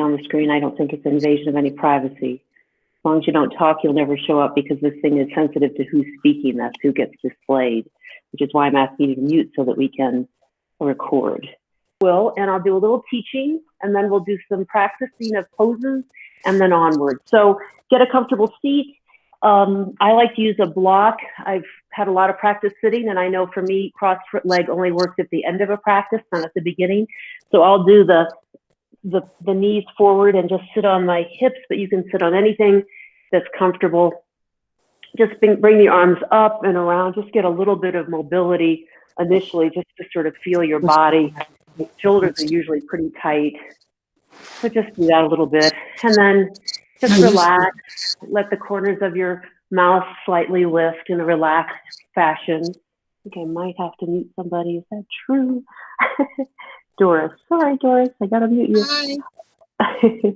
on the screen, I don't think it's an invasion of any privacy. As long as you don't talk, you'll never show up because this thing is sensitive to who's speaking. That's who gets displayed, which is why I'm asking you to mute so that we can record. And I'll do a little teaching, and then we'll do some practicing of poses, and then onward. So get a comfortable seat. I like to use a block. I've had a lot of practice sitting, and I know for me, cross leg only works at the end of a practice, not at the beginning. So I'll do the knees forward and just sit on my hips, but you can sit on anything that's comfortable. Just bring the arms up and around. Just get a little bit of mobility initially, just to sort of feel your body. The shoulders are usually pretty tight, so just do that a little bit. And then just relax. Let the corners of your mouth slightly lift in a relaxed fashion. Okay, I might have to mute somebody. Is that true? Doris. Sorry, Doris. I got to mute you. Hi.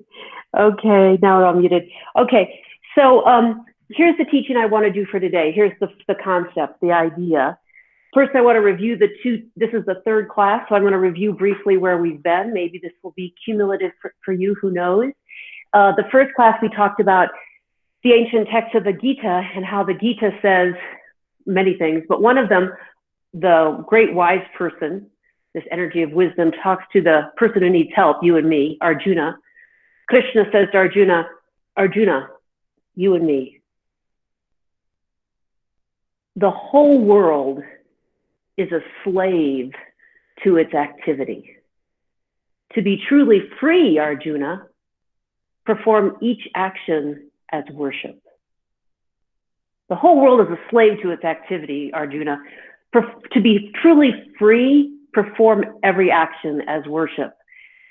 Okay, now we're all muted. Okay, so here's the teaching I want to do for today. Here's the concept, the idea. First, I want to review this is the third class, so I'm going to review briefly where we've been. Maybe this will be cumulative for you, who knows. The first class, we talked about the ancient text of the Gita and how the Gita says many things, but one of them, the great wise person, this energy of wisdom, talks to the person who needs help, you and me, Arjuna. Krishna says to Arjuna, Arjuna, you and me. The whole world is a slave to its activity. To be truly free, Arjuna, perform each action as worship. The whole world is a slave to its activity, Arjuna. To be truly free, perform every action as worship.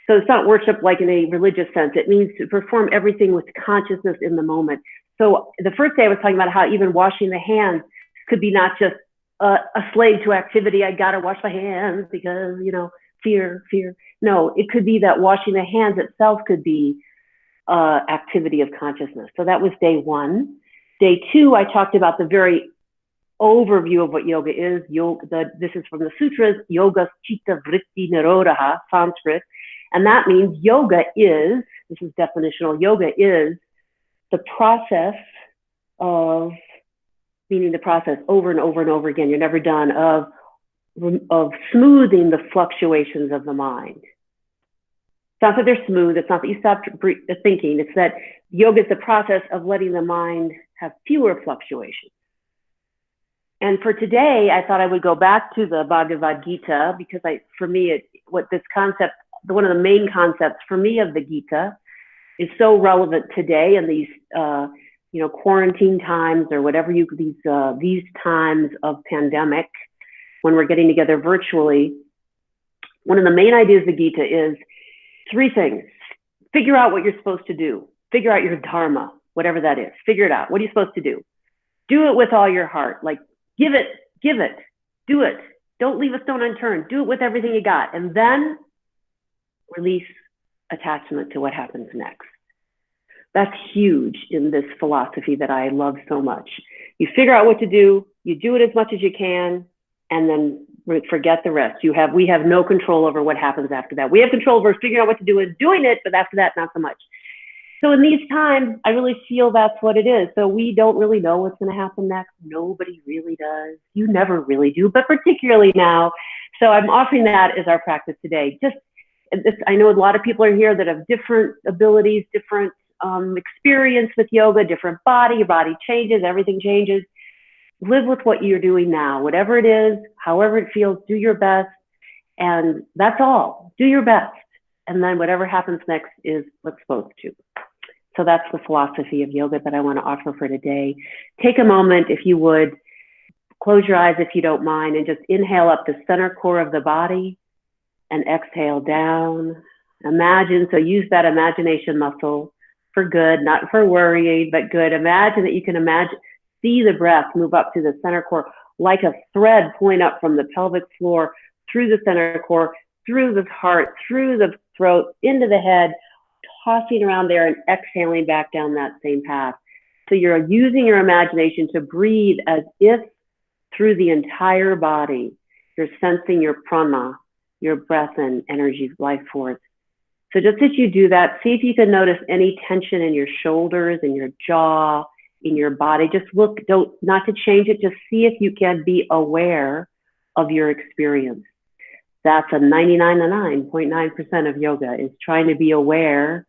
So it's not worship like in a religious sense. It means to perform everything with consciousness in the moment. So the first day I was talking about how even washing the hands could be not just a slave to activity. I gotta wash my hands because, fear. No, it could be that washing the hands itself could be activity of consciousness. So that was day one. Day two, I talked about the very overview of what yoga is. This is from the sutras, Yoga Chitta Vritti Nirodha, Sanskrit. And that means yoga is, this is definitional, yoga is the process of, meaning the process over and over and over again, you're never done, of smoothing the fluctuations of the mind. It's not that they're smooth, it's not that you stop thinking, it's that yoga is the process of letting the mind have fewer fluctuations. And for today, I thought I would go back to the Bhagavad Gita because one of the main concepts for me of the Gita is so relevant today in these, quarantine times or whatever these times of pandemic, when we're getting together virtually. One of the main ideas of the Gita is three things. Figure out what you're supposed to do. Figure out your dharma, whatever that is. Figure it out. What are you supposed to do? Do it with all your heart. Like, give it, do it. Don't leave a stone unturned. Do it with everything you got. And then release attachment to what happens next. That's huge in this philosophy that I love so much. You figure out what to do, you do it as much as you can, and then forget the rest. We have no control over what happens after that. We have control over figuring out what to do and doing it, but after that, not so much. So in these times, I really feel that's what it is. So we don't really know what's going to happen next. Nobody really does. You never really do, but particularly now. So I'm offering that as our practice today. I know a lot of people are here that have different abilities, different experience with yoga, different body, your body changes, everything changes. Live with what you're doing now, whatever it is, however it feels, do your best. And that's all, do your best. And then whatever happens next is what's supposed to. So that's the philosophy of yoga that I want to offer for today. Take a moment, if you would, close your eyes if you don't mind, and just inhale up the center core of the body and exhale down. Imagine, so use that imagination muscle for good, not for worrying, but good. Imagine that you can see the breath move up to the center core like a thread pulling up from the pelvic floor, through the center core, through the heart, through the throat, into the head, tossing around there and exhaling back down that same path. So you're using your imagination to breathe as if through the entire body, you're sensing your prana, your breath and energy, life force, So just as you do that, see if you can notice any tension in your shoulders, in your jaw, in your body. Just look, not to change it, just see if you can be aware of your experience. That's a 99.9% of yoga, is trying to be aware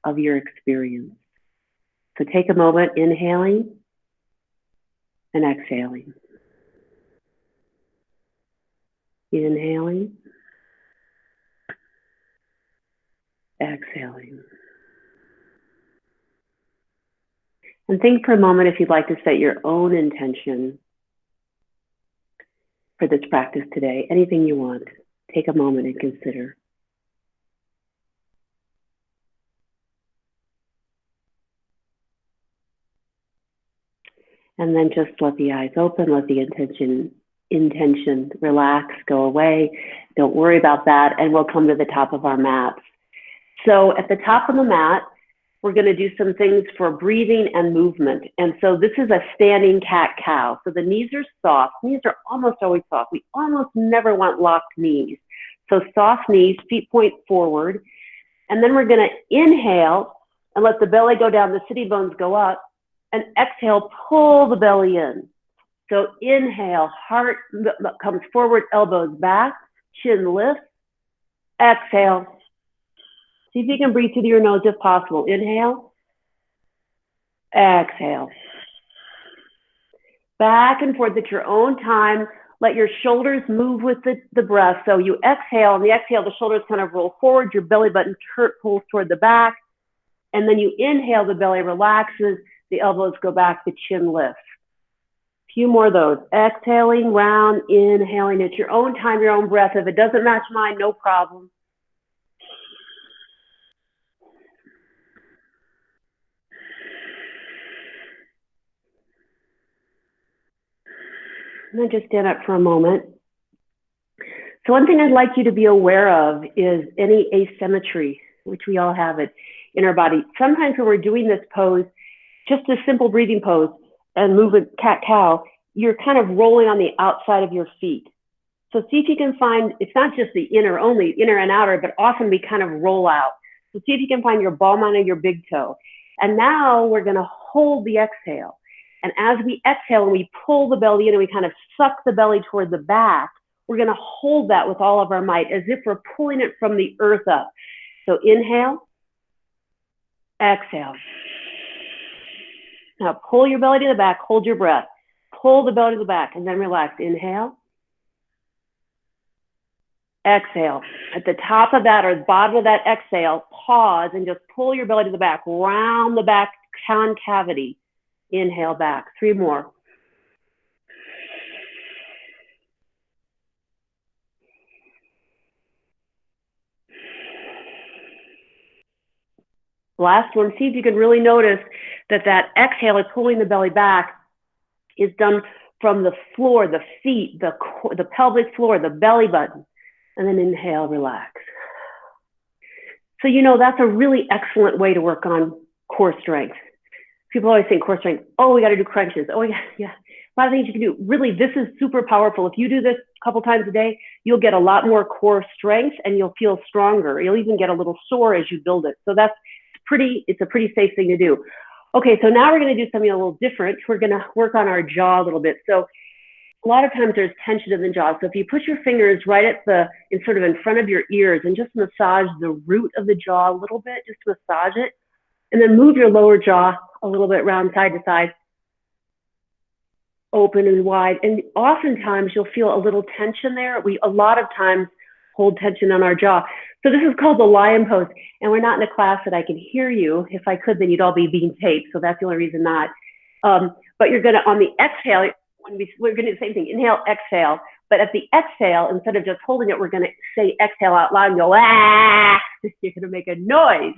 of your experience. So take a moment, inhaling and exhaling. Inhaling, exhaling. And think for a moment if you'd like to set your own intention for this practice today. Anything you want, take a moment and consider. And then just let the eyes open, let the intention relax, go away. Don't worry about that, and we'll come to the top of our mats. So at the top of the mat, we're going to do some things for breathing and movement. And so this is a standing cat-cow. So the knees are soft. Knees are almost always soft. We almost never want locked knees. So soft knees, feet point forward. And then we're going to inhale and let the belly go down, the sitting bones go up. And exhale, pull the belly in. So inhale, heart comes forward, elbows back, chin lifts. Exhale. See if you can breathe through your nose if possible. Inhale. Exhale. Back and forth at your own time. Let your shoulders move with the breath. So you exhale, and the exhale, the shoulders kind of roll forward, your belly button pulls toward the back. And then you inhale, the belly relaxes, the elbows go back, the chin lifts. A few more of those. Exhaling, round, inhaling at your own time, your own breath. If it doesn't match mine, no problem. And then just stand up for a moment. So one thing I'd like you to be aware of is any asymmetry, which we all have it in our body. Sometimes when we're doing this pose, just a simple breathing pose and move a cat-cow, you're kind of rolling on the outside of your feet. So see if you can find, it's not just the inner only, inner and outer, but often we kind of roll out. So see if you can find your ball mound of your big toe. And now we're going to hold the exhale. And as we exhale and we pull the belly in and we kind of suck the belly toward the back, we're going to hold that with all of our might as if we're pulling it from the earth up. So inhale, exhale. Now pull your belly to the back, hold your breath. Pull the belly to the back and then relax. Inhale. Exhale. At the top of that or the bottom of that exhale, pause and just pull your belly to the back, round the back concavity. Inhale back. 3 more. Last one. See if you can really notice that exhale is pulling the belly back is done from the floor, the feet, the pelvic floor, the belly button. And then inhale, relax. So, that's a really excellent way to work on core strength. People always think core strength, oh, we got to do crunches. Oh, yeah. A lot of things you can do. Really, this is super powerful. If you do this a couple times a day, you'll get a lot more core strength and you'll feel stronger. You'll even get a little sore as you build it. So it's a pretty safe thing to do. Okay, so now we're going to do something a little different. We're going to work on our jaw a little bit. So a lot of times there's tension in the jaw. So if you put your fingers right in front of your ears and just massage the root of the jaw a little bit, just massage it, and then move your lower jaw a little bit round side to side, open and wide. And oftentimes you'll feel a little tension there. We a lot of times hold tension on our jaw. So this is called the lion pose. And we're not in a class that I can hear you. If I could, then you'd all be being taped. So that's the only reason not. But you're going to, on the exhale, we're going to do the same thing. Inhale, exhale. But at the exhale, instead of just holding it, we're going to say exhale out loud and go, ah. You're going to make a noise.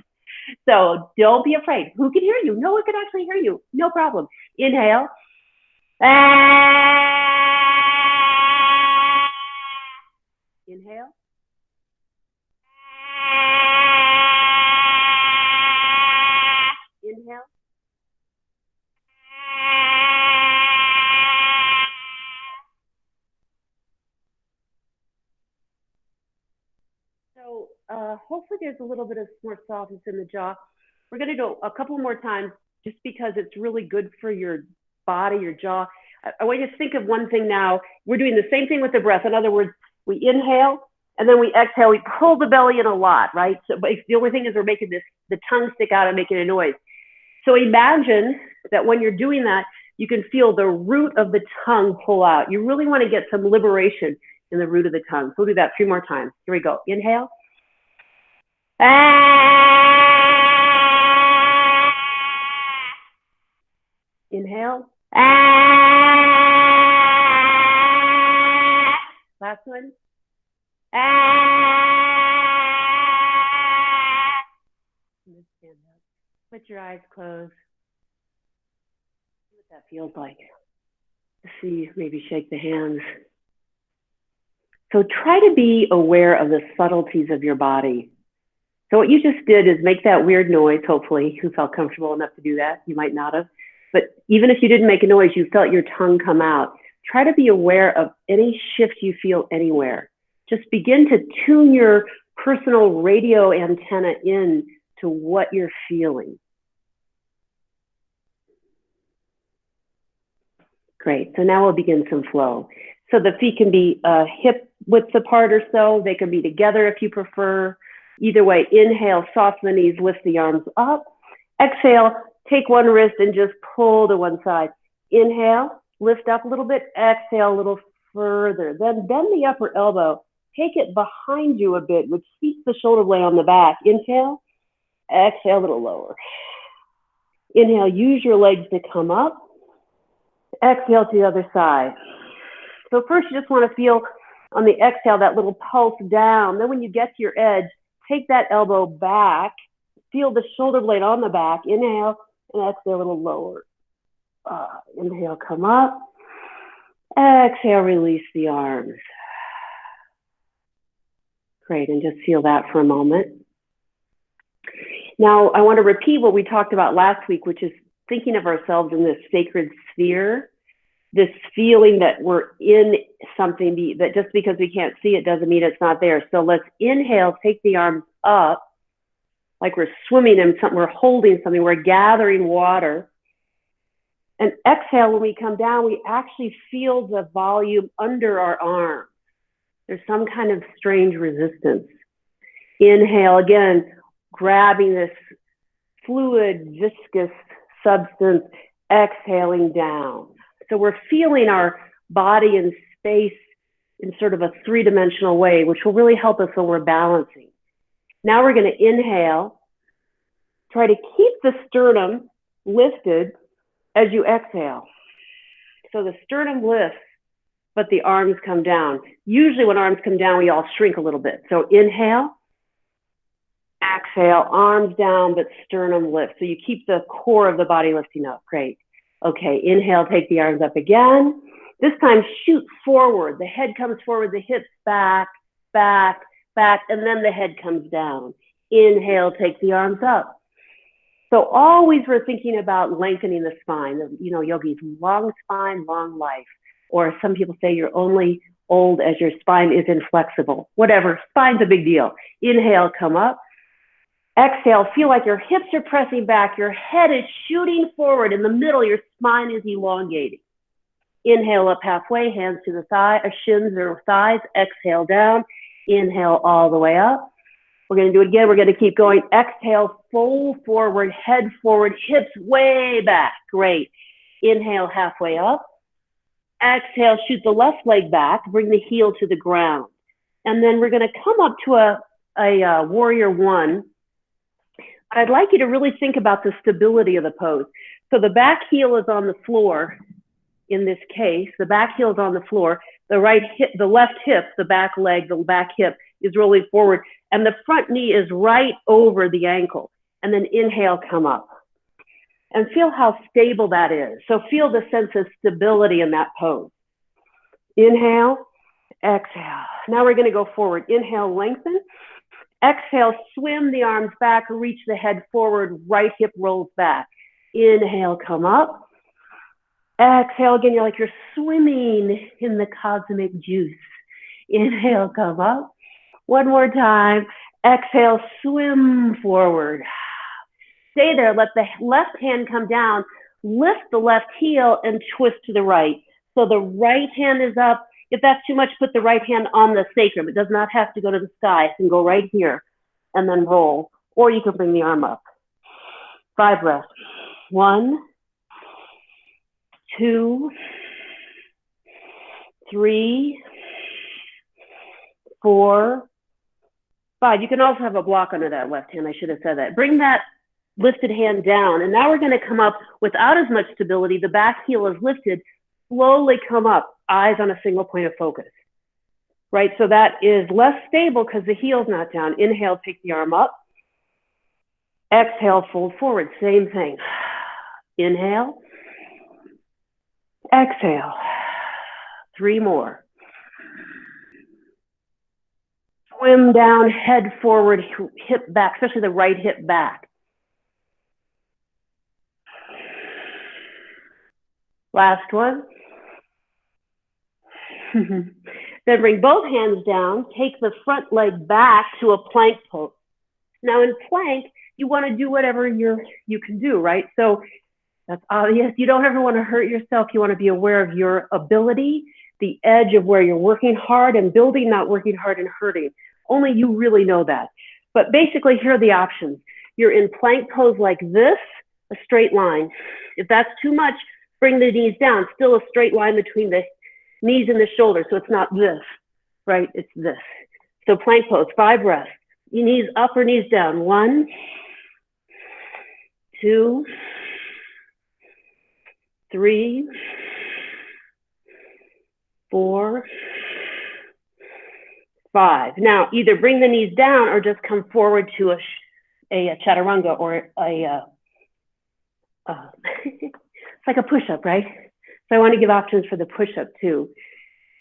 So don't be afraid. Who can hear you? No one can actually hear you. No problem. Inhale. Ah. Inhale. Inhale. So hopefully there's a little bit of more softness in the jaw. We're going to go a couple more times just because it's really good for your body, your jaw. I want you to think of one thing now. We're doing the same thing with the breath. In other words, we inhale and then we exhale. We pull the belly in a lot, right? So but the only thing is we're making the tongue stick out and making a noise. So imagine that when you're doing that, you can feel the root of the tongue pull out. You really want to get some liberation in the root of the tongue. So we'll do that 3 more times. Here we go. Inhale. Inhale. Last one. Put your eyes closed. See what that feels like. See, maybe shake the hands. So try to be aware of the subtleties of your body. So what you just did is make that weird noise, hopefully. You felt comfortable enough to do that. You might not have. But even if you didn't make a noise, you felt your tongue come out. Try to be aware of any shift you feel anywhere. Just begin to tune your personal radio antenna in to what you're feeling. Great. So now we'll begin some flow. So the feet can be hip width apart or so. They can be together if you prefer. Either way, inhale, soften the knees, lift the arms up. Exhale, take one wrist and just pull to one side. Inhale, lift up a little bit. Exhale a little further. Then bend the upper elbow. Take it behind you a bit, which keeps the shoulder blade on the back. Inhale, exhale a little lower. Inhale, use your legs to come up. Exhale to the other side. So first you just want to feel on the exhale that little pulse down. Then when you get to your edge, take that elbow back. Feel the shoulder blade on the back. Inhale and exhale a little lower. Inhale, come up. Exhale, release the arms. Great, and just feel that for a moment. Now I want to repeat what we talked about last week, which is thinking of ourselves in this sacred sphere, this feeling that we're in something, that just because we can't see it doesn't mean it's not there. So let's inhale, take the arms up, like we're swimming in something, we're holding something, we're gathering water. And exhale, when we come down, we actually feel the volume under our arms. There's some kind of strange resistance. Inhale, again, grabbing this fluid, viscous substance, exhaling down. So we're feeling our body and space in sort of a 3-dimensional way, which will really help us when we're balancing. Now we're going to inhale. Try to keep the sternum lifted as you exhale. So the sternum lifts, but the arms come down. Usually when arms come down, we all shrink a little bit. So inhale, exhale, arms down, but sternum lifts. So you keep the core of the body lifting up. Great. Okay, inhale, take the arms up again. This time, shoot forward. The head comes forward, the hips back, back, back, and then the head comes down. Inhale, take the arms up. So always we're thinking about lengthening the spine. You know, yogis, long spine, long life. Or some people say you're only old as your spine is inflexible. Whatever, spine's a big deal. Inhale, come up. Exhale, feel like your hips are pressing back, your head is shooting forward. In the middle, your spine is elongating. Inhale up halfway, hands to the thigh, shins or thighs. Exhale down. Inhale all the way up. We're going to do it again. We're going to keep going. Exhale, fold forward, head forward, hips way back. Great. Inhale halfway up. Exhale, shoot the left leg back. Bring the heel to the ground. And then we're going to come up to a warrior one. I'd like you to really think about the stability of the pose. So the back heel is on the floor in this case. The back heel is on the floor. The right hip, the left hip, the back leg, the back hip is rolling forward. And the front knee is right over the ankle. And then inhale, come up. And feel how stable that is. So feel the sense of stability in that pose. Inhale, exhale. Now we're going to go forward. Inhale, lengthen. Exhale, swim the arms back, reach the head forward, right hip rolls back. Inhale, come up. Exhale again, you're like you're swimming in the cosmic juice. Inhale, come up. One more time. Exhale, swim forward. Stay there, let the left hand come down, lift the left heel and twist to the right. So the right hand is up. If that's too much, put the right hand on the sacrum. It does not have to go to the sky. It can go right here and then roll. Or you can bring the arm up. 5 breaths. 1, 2, 3, 4, 5. You can also have a block under that left hand. I should have said that. Bring that lifted hand down. And now we're going to come up without as much stability. The back heel is lifted. Slowly come up, eyes on a single point of focus. Right? So that is less stable because the heel's not down. Inhale, take the arm up. Exhale, fold forward. Same thing. Inhale. Exhale. 3 more. Swim down, head forward, hip back, especially the right hip back. Last one. Then bring both hands down, take the front leg back to a plank pose. Now in plank, you want to do whatever you can do, right? So that's obvious. You don't ever want to hurt yourself. You want to be aware of your ability, the edge of where you're working hard and building, not working hard and hurting. Only you really know that. But basically, here are the options. You're in plank pose like this, a straight line. If that's too much, bring the knees down. Still a straight line between the knees and the shoulders. So it's not this, right? It's this. So plank pose, 5 breaths. Your knees up or knees down. 1, 2, 3, 4, 5. Now, either bring the knees down or just come forward to a chaturanga or it's like a push-up, right? So I want to give options for the push-up too.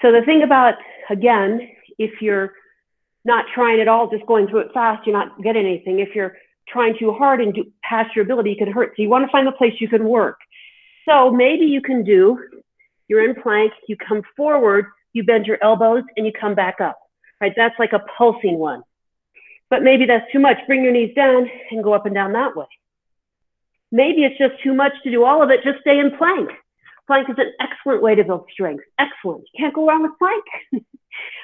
So the thing about, again, if you're not trying at all, just going through it fast, you're not getting anything. If you're trying too hard and past your ability, you can hurt. So you want to find the place you can work. So maybe you can do, you're in plank, you come forward, you bend your elbows and you come back up, right? That's like a pulsing one. But maybe that's too much. Bring your knees down and go up and down that way. Maybe it's just too much to do all of it. Just stay in plank. Plank is an excellent way to build strength. Excellent. You can't go wrong with plank.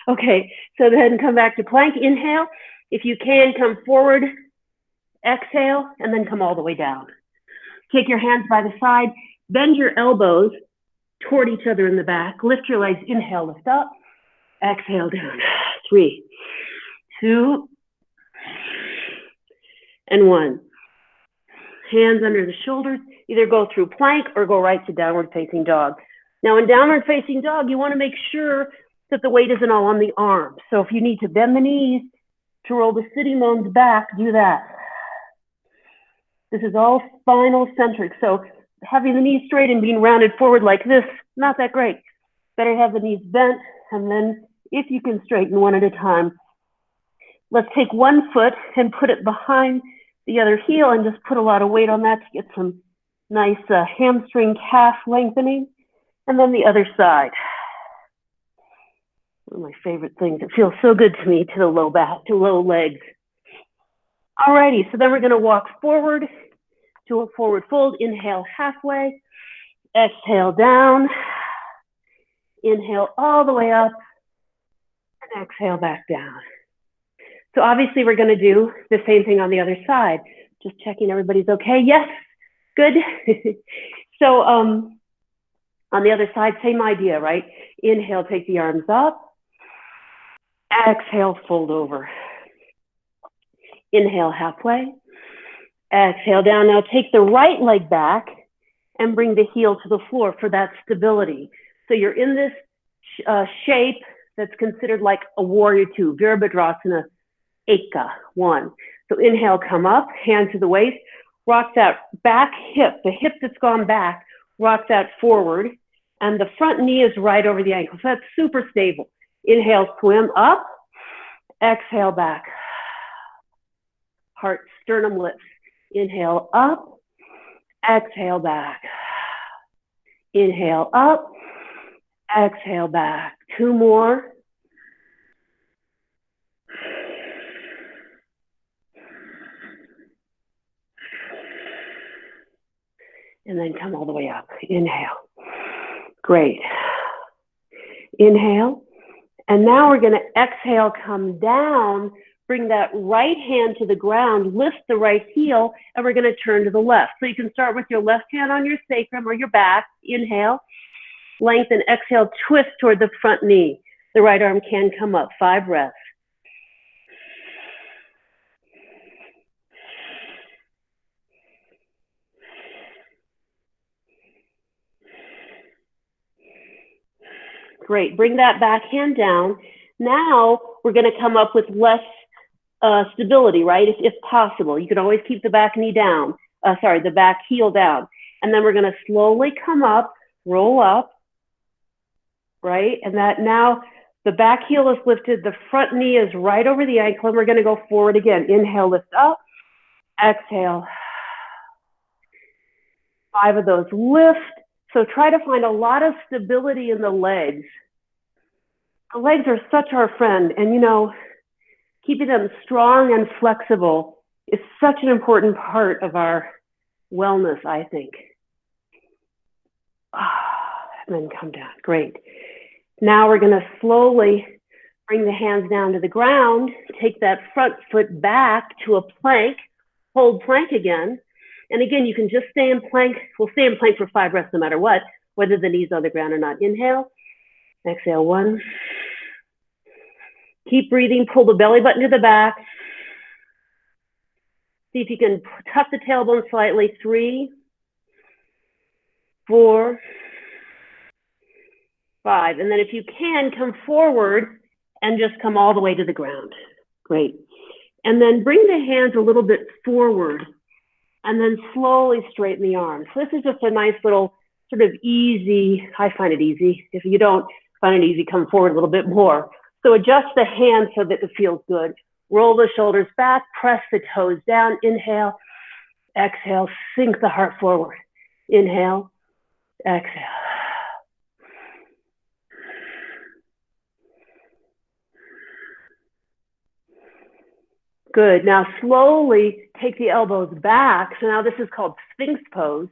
Okay, so then come back to plank. Inhale. If you can, come forward. Exhale, and then come all the way down. Take your hands by the side. Bend your elbows toward each other in the back. Lift your legs. Inhale, lift up. Exhale, down. 3, 2, and 1. Hands under the shoulders. Either go through plank or go right to downward facing dog. Now in downward facing dog, you want to make sure that the weight isn't all on the arm. So if you need to bend the knees to roll the sitting bones back, do that. This is all spinal centric. So having the knees straight and being rounded forward like this, not that great. Better have the knees bent, and then if you can straighten one at a time. Let's take one foot and put it behind the other heel and just put a lot of weight on that to get some nice hamstring calf lengthening. And then the other side. One of my favorite things. It feels so good to me, to the low back, to low legs. Alrighty, so then we're going to walk forward to a forward fold. Inhale halfway. Exhale down. Inhale all the way up. And exhale back down. So obviously we're going to do the same thing on the other side. Just checking everybody's okay. Yes, good. So on the other side, same idea, right? Inhale, take the arms up. Exhale, fold over. Inhale halfway. Exhale down. Now take the right leg back and bring the heel to the floor for that stability. So you're in this shape that's considered like a warrior two, Virabhadrasana Eka, 1. So inhale, come up, hand to the waist, rock that back hip, the hip that's gone back, rock that forward, and the front knee is right over the ankle. So that's super stable. Inhale, swim up, exhale back. Heart, sternum lifts. Inhale up, exhale back. Inhale up, exhale back. 2 more. And then come all the way up. Inhale. Great. Inhale. And now we're going to exhale, come down, bring that right hand to the ground, lift the right heel, and we're going to turn to the left. So you can start with your left hand on your sacrum or your back. Inhale. Lengthen. Exhale. Twist toward the front knee. The right arm can come up. 5 breaths. Great. Bring that back hand down. Now we're going to come up with less stability, right? If possible. You can always keep the back knee down. The back heel down. And then we're going to slowly come up, roll up, right? And that now the back heel is lifted. The front knee is right over the ankle. And we're going to go forward again. Inhale, lift up. Exhale. 5 of those. Lift. So try to find a lot of stability in the legs. The legs are such our friend, and you know, keeping them strong and flexible is such an important part of our wellness, I think. And then come down. Great. Now we're going to slowly bring the hands down to the ground, take that front foot back to a plank, hold plank again. And again, you can just stay in plank. We'll stay in plank for 5 breaths no matter what, whether the knee's on the ground or not. Inhale, exhale, 1. Keep breathing, pull the belly button to the back. See if you can tuck the tailbone slightly. 3, 4, 5. And then if you can, come forward and just come all the way to the ground. Great. And then bring the hands a little bit forward. And then slowly straighten the arms. So this is just a nice little sort of easy, I find it easy. If you don't find it easy, come forward a little bit more. So adjust the hands so that it feels good. Roll the shoulders back, press the toes down. Inhale, exhale, sink the heart forward. Inhale, exhale. Good. Now slowly take the elbows back. So now this is called Sphinx pose.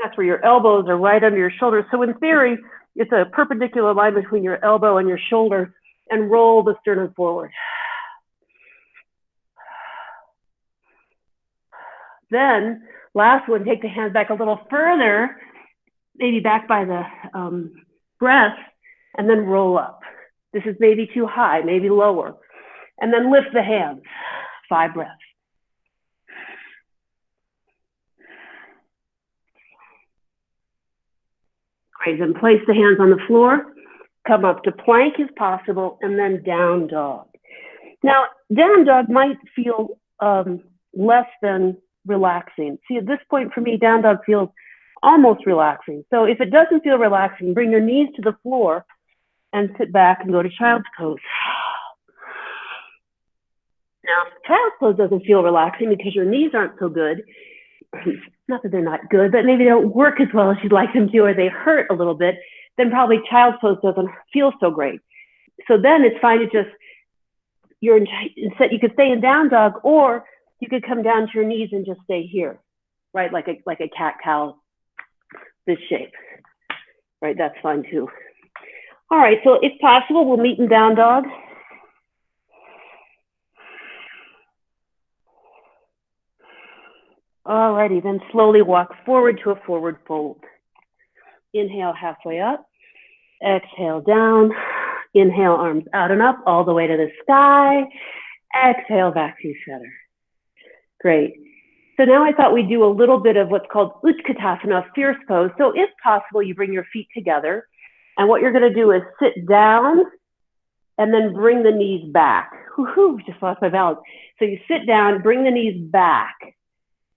That's where your elbows are right under your shoulders. So in theory, it's a perpendicular line between your elbow and your shoulder, and roll the sternum forward. Then last one, take the hands back a little further, maybe back by the breast, and then roll up. This is maybe too high, maybe lower. And then lift the hands. 5 breaths. Great, then place the hands on the floor, come up to plank if possible, and then down dog. Now, down dog might feel less than relaxing. See, at this point for me, down dog feels almost relaxing. So if it doesn't feel relaxing, bring your knees to the floor and sit back and go to child's pose. Now, child's pose doesn't feel relaxing because your knees aren't so good. Not that they're not good, but maybe they don't work as well as you'd like them to, or they hurt a little bit. Then probably child's pose doesn't feel so great. So then it's fine to just, you could stay in down dog, or you could come down to your knees and just stay here, right? Like a cat-cow, this shape, right? That's fine too. All right, so if possible, we'll meet in down dog. Alrighty, then slowly walk forward to a forward fold. Inhale, halfway up. Exhale, down. Inhale, arms out and up, all the way to the sky. Exhale, back to center. Great. So now I thought we'd do a little bit of what's called Utkatasana, fierce pose. So if possible, you bring your feet together. And what you're going to do is sit down and then bring the knees back. Woohoo, just lost my balance. So you sit down, bring the knees back,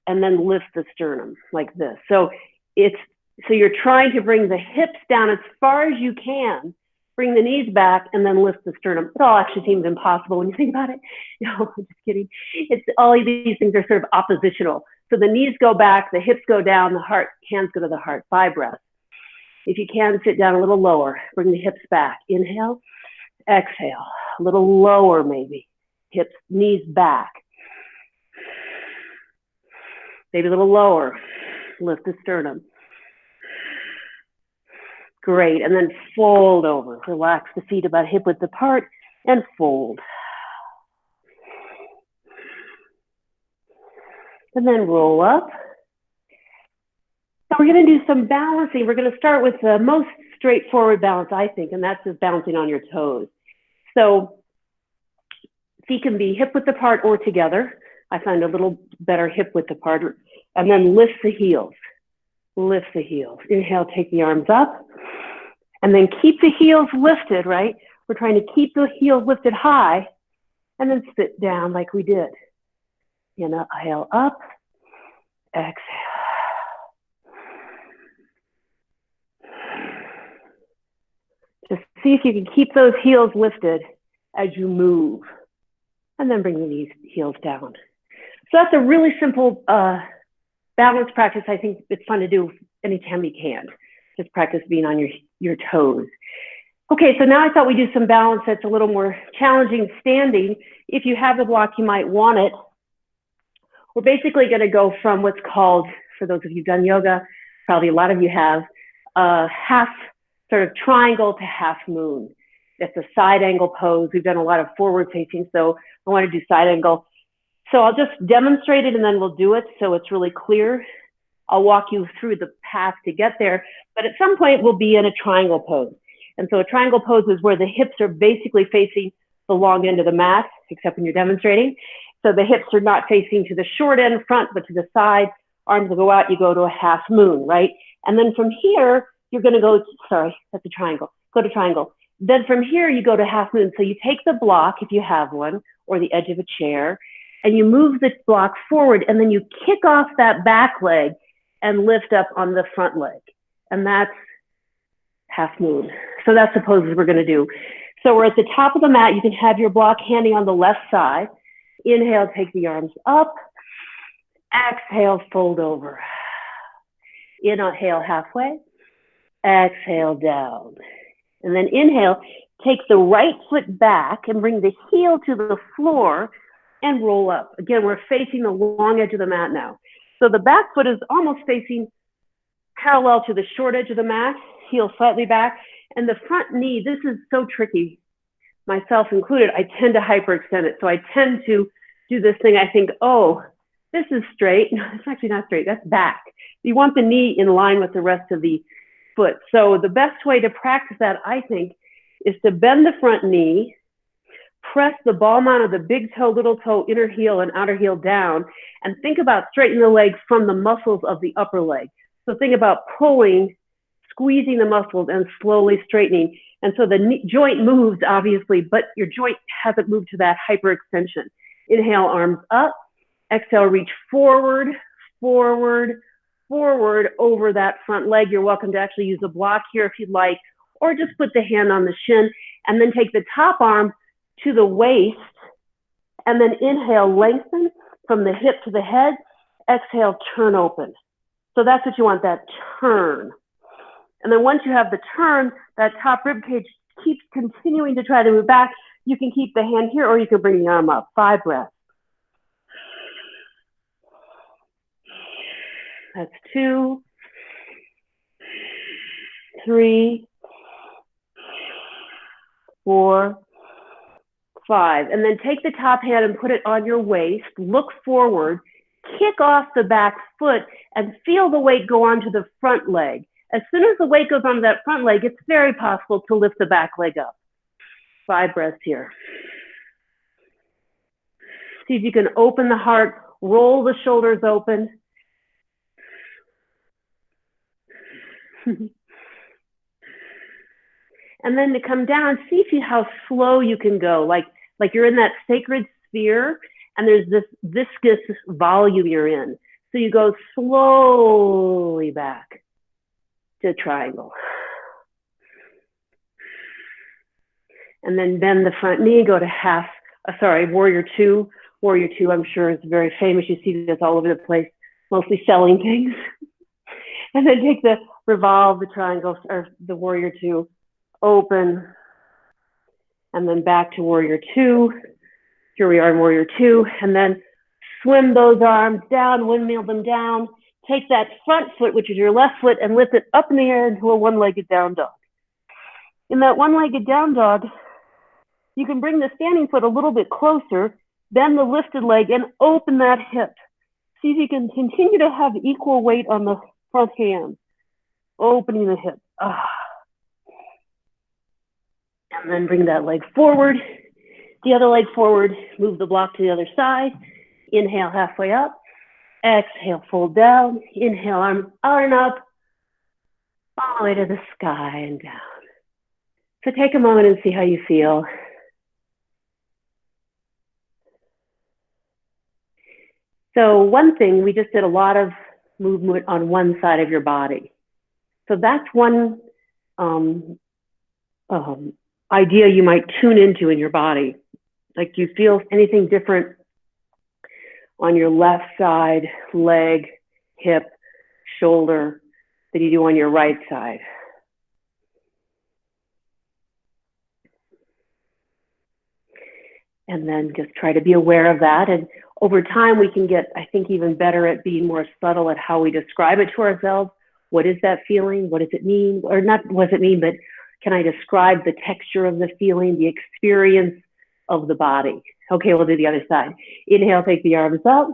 and then lift the sternum like this. So you're trying to bring the hips down as far as you can, bring the knees back, and then lift the sternum. It all actually seems impossible when you think about it. No, I'm just kidding. It's all of these things are sort of oppositional. So the knees go back, the hips go down, the heart, hands go to the heart. 5 breaths. If you can, sit down a little lower. Bring the hips back. Inhale, exhale. A little lower maybe. Hips, knees back. Maybe a little lower. Lift the sternum. Great, and then fold over. Relax the feet about hip width apart and fold. And then roll up. So we're gonna do some balancing. We're gonna start with the most straightforward balance, I think, and that's just balancing on your toes. So feet can be hip width apart or together. I find a little better hip width apart. And then lift the heels. Lift the heels. Inhale, take the arms up. And then keep the heels lifted, right? We're trying to keep the heels lifted high and then sit down like we did. Inhale up, exhale. Just see if you can keep those heels lifted as you move. And then bring the heels down. So that's a really simple balance practice. I think it's fun to do anytime you can. Just practice being on your toes. Okay, so now I thought we'd do some balance that's a little more challenging standing. If you have the block, you might want it. We're basically gonna go from what's called, for those of you who've done yoga, probably a lot of you have, half sort of triangle to half moon. It's a side angle pose. We've done a lot of forward facing, so I want to do side angle. So I'll just demonstrate it and then we'll do it so it's really clear. I'll walk you through the path to get there, but at some point we'll be in a triangle pose. And so a triangle pose is where the hips are basically facing the long end of the mat, except when you're demonstrating. So the hips are not facing to the short end front, but to the side. Arms will go out, you go to a half moon, right? And then from here, you're gonna go, sorry, that's a triangle, go to triangle. Then from here, you go to half moon. So you take the block, if you have one, or the edge of a chair, and you move the block forward, and then you kick off that back leg and lift up on the front leg. And that's half moon. So that's the poses we're gonna do. So we're at the top of the mat. You can have your block handy on the left side. Inhale, take the arms up. Exhale, fold over. Inhale halfway. Exhale down. And then inhale, take the right foot back and bring the heel to the floor and roll up. Again, we're facing the long edge of the mat now. So the back foot is almost facing parallel to the short edge of the mat, heel slightly back. And the front knee, this is so tricky, myself included, I tend to hyperextend it. So I tend to do this thing, I think, oh, this is straight. No, it's actually not straight, that's back. You want the knee in line with the rest of the foot. So the best way to practice that, I think, is to bend the front knee, press the ball mount of the big toe, little toe, inner heel, and outer heel down, and think about straightening the leg from the muscles of the upper leg. So think about pulling, squeezing the muscles, and slowly straightening. And so the knee, joint moves, obviously, but your joint hasn't moved to that hyperextension. Inhale, arms up. Exhale, reach forward, forward, forward over that front leg. You're welcome to actually use a block here if you'd like, or just put the hand on the shin, and then take the top arm to the waist, and then inhale, lengthen from the hip to the head. Exhale, turn open. So that's what you want, that turn. And then once you have the turn, that top rib cage keeps continuing to try to move back. You can keep the hand here, or you can bring the arm up. 5 breaths. That's 2, 3, 4, 5. And then take the top hand and put it on your waist. Look forward, kick off the back foot, and feel the weight go onto the front leg. As soon as the weight goes onto that front leg, it's very possible to lift the back leg up. 5 breaths here. See if you can open the heart, roll the shoulders open. And then to come down, see how slow you can go, like you're in that sacred sphere and there's this viscous volume you're in. So you go slowly back to triangle. And then bend the front knee, go to warrior two. Warrior two, I'm sure, is very famous. You see this all over the place, mostly selling things. And then take revolve the triangle, or the warrior two, open, and then back to warrior two. Here we are in warrior two, and then swim those arms down, windmill them down. Take that front foot, which is your left foot, and lift it up in the air into a one-legged down dog. In that one-legged down dog, you can bring the standing foot a little bit closer, bend the lifted leg, and open that hip. See if you can continue to have equal weight on the front hand, opening the hip. And then bring that leg forward, the other leg forward, move the block to the other side. Inhale, halfway up. Exhale, fold down. Inhale, arm up, all the way to the sky and down. So take a moment and see how you feel. So one thing, we just did a lot of movement on one side of your body. So that's one idea you might tune into in your body. Like, do you feel anything different on your left side, leg, hip, shoulder, than you do on your right side? And then just try to be aware of that. And over time, we can get, I think, even better at being more subtle at how we describe it to ourselves. What is that feeling? What does it mean? Or not what does it mean, but can I describe the texture of the feeling, the experience of the body? Okay, we'll do the other side. Inhale, take the arms up.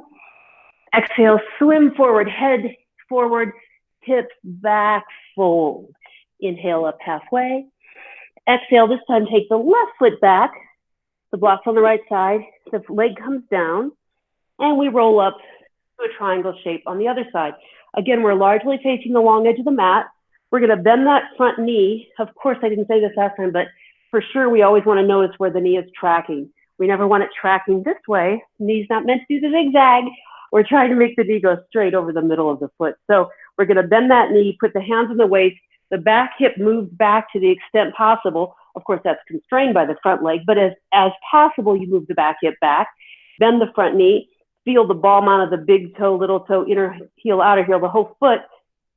Exhale, swim forward, head forward, hips back, fold. Inhale up halfway. Exhale, this time take the left foot back. The block's on the right side. The leg comes down, and we roll up to a triangle shape on the other side. Again, we're largely facing the long edge of the mat. We're going to bend that front knee. Of course, I didn't say this last time, but for sure, we always want to notice where the knee is tracking. We never want it tracking this way. The knee's not meant to do the zigzag. We're trying to make the knee go straight over the middle of the foot. So we're going to bend that knee, put the hands on the waist. The back hip moves back to the extent possible. Of course, that's constrained by the front leg, but as possible, you move the back hip back, bend the front knee, feel the ball mount of the big toe, little toe, inner heel, outer heel, the whole foot.